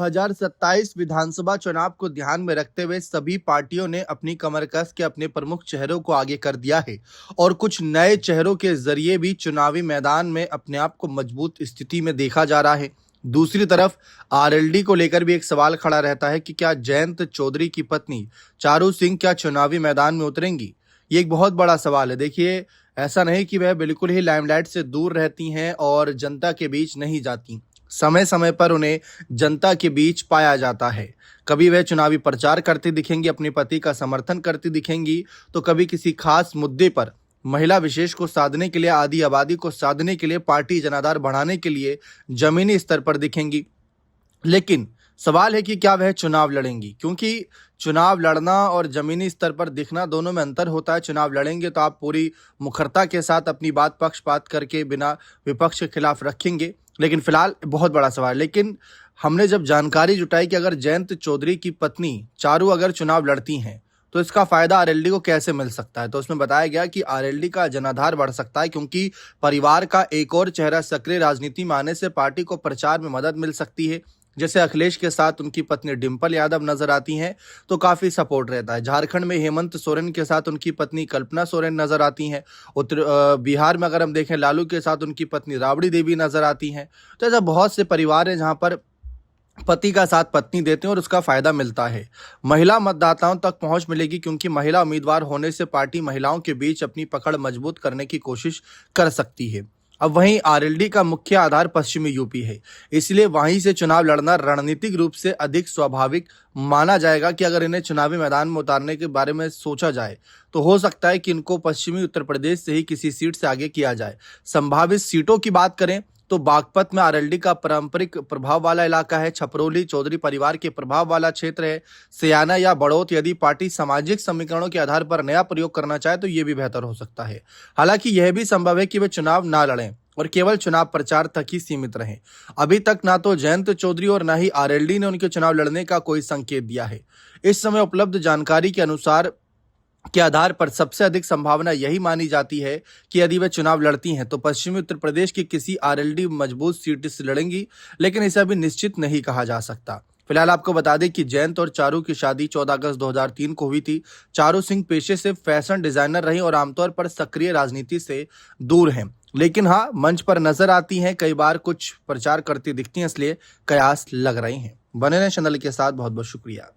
2027 विधानसभा चुनाव को ध्यान में रखते हुए सभी पार्टियों ने अपनी कमर कस के अपने प्रमुख चेहरों को आगे कर दिया है और कुछ नए चेहरों के जरिए भी चुनावी मैदान में अपने आप को मजबूत स्थिति में देखा जा रहा है। दूसरी तरफ आरएलडी को लेकर भी एक सवाल खड़ा रहता है कि क्या जयंत चौधरी की पत्नी चारू सिंह क्या चुनावी मैदान में उतरेंगी। ये एक बहुत बड़ा सवाल है। देखिए, ऐसा नहीं कि वह बिल्कुल ही लाइमलाइट से दूर रहती हैं और जनता के बीच नहीं जाती। समय समय पर उन्हें जनता के बीच पाया जाता है। कभी वह चुनावी प्रचार करती दिखेंगी, अपने पति का समर्थन करती दिखेंगी, तो कभी किसी खास मुद्दे पर महिला विशेष को साधने के लिए, आदि आबादी को साधने के लिए, पार्टी जनाधार बढ़ाने के लिए जमीनी स्तर पर दिखेंगी। लेकिन सवाल है कि क्या वह चुनाव लड़ेंगी, क्योंकि चुनाव लड़ना और जमीनी स्तर पर दिखना दोनों में अंतर होता है। चुनाव लड़ेंगे तो आप पूरी मुखरता के साथ अपनी बात पक्षपात करके बिना विपक्ष के खिलाफ रखेंगे, लेकिन फिलहाल बहुत बड़ा सवाल। लेकिन हमने जब जानकारी जुटाई कि अगर जयंत चौधरी की पत्नी चारू अगर चुनाव लड़ती हैं तो इसका फायदा आरएलडी को कैसे मिल सकता है, तो उसमें बताया गया कि आरएलडी का जनाधार बढ़ सकता है, क्योंकि परिवार का एक और चेहरा सक्रिय राजनीति में आने से पार्टी को प्रचार में मदद मिल सकती है। जैसे अखिलेश के साथ उनकी पत्नी डिंपल यादव नजर आती हैं तो काफी सपोर्ट रहता है। झारखंड में हेमंत सोरेन के साथ उनकी पत्नी कल्पना सोरेन नजर आती हैं। बिहार में अगर हम देखें लालू के साथ उनकी पत्नी राबड़ी देवी नजर आती हैं। तो ऐसा बहुत से परिवार हैं जहां पर पति का साथ पत्नी देते हैं और उसका फायदा मिलता है। महिला मतदाताओं तक पहुंच मिलेगी, क्योंकि महिला उम्मीदवार होने से पार्टी महिलाओं के बीच अपनी पकड़ मजबूत करने की कोशिश कर सकती है। अब वहीं आरएलडी का मुख्य आधार पश्चिमी यूपी है, इसलिए वहीं से चुनाव लड़ना रणनीतिक रूप से अधिक स्वाभाविक माना जाएगा कि अगर इन्हें चुनावी मैदान में उतारने के बारे में सोचा जाए तो हो सकता है कि इनको पश्चिमी उत्तर प्रदेश से ही किसी सीट से आगे किया जाए। संभावित सीटों की बात करें तो बागपत में आरएलडी का पारंपरिक प्रभाव वाला इलाका है। छपरौली चौधरी परिवार के प्रभाव वाला क्षेत्र है। सयाना या बड़ौत यदि पार्टी सामाजिक समीकरणों के आधार पर नया प्रयोग करना चाहे तो ये भी बेहतर हो सकता है। हालांकि यह भी संभव है कि वे चुनाव ना लड़ें और केवल चुनाव प्रचार तक ही सीमित रहें। अभी तक ना तो जयंत चौधरी और ना ही आरएलडी ने उनके चुनाव लड़ने का कोई संकेत दिया है। इस समय उपलब्ध जानकारी के अनुसार के आधार पर सबसे अधिक संभावना यही मानी जाती है कि यदि वे चुनाव लड़ती हैं तो पश्चिमी उत्तर प्रदेश की किसी आरएलडी मजबूत सीट से लड़ेंगी, लेकिन इसे अभी निश्चित नहीं कहा जा सकता। फिलहाल आपको बता दें कि जयंत और चारू की शादी 14 अगस्त 2003 को हुई थी। चारू सिंह पेशे से फैशन डिजाइनर रही और आमतौर पर सक्रिय राजनीति से दूर हैं, लेकिन हाँ, मंच पर नजर आती हैं, कई बार कुछ प्रचार करती दिखती हैं, इसलिए कयास लग रही हैं। बने रहें चैनल के साथ। बहुत बहुत शुक्रिया।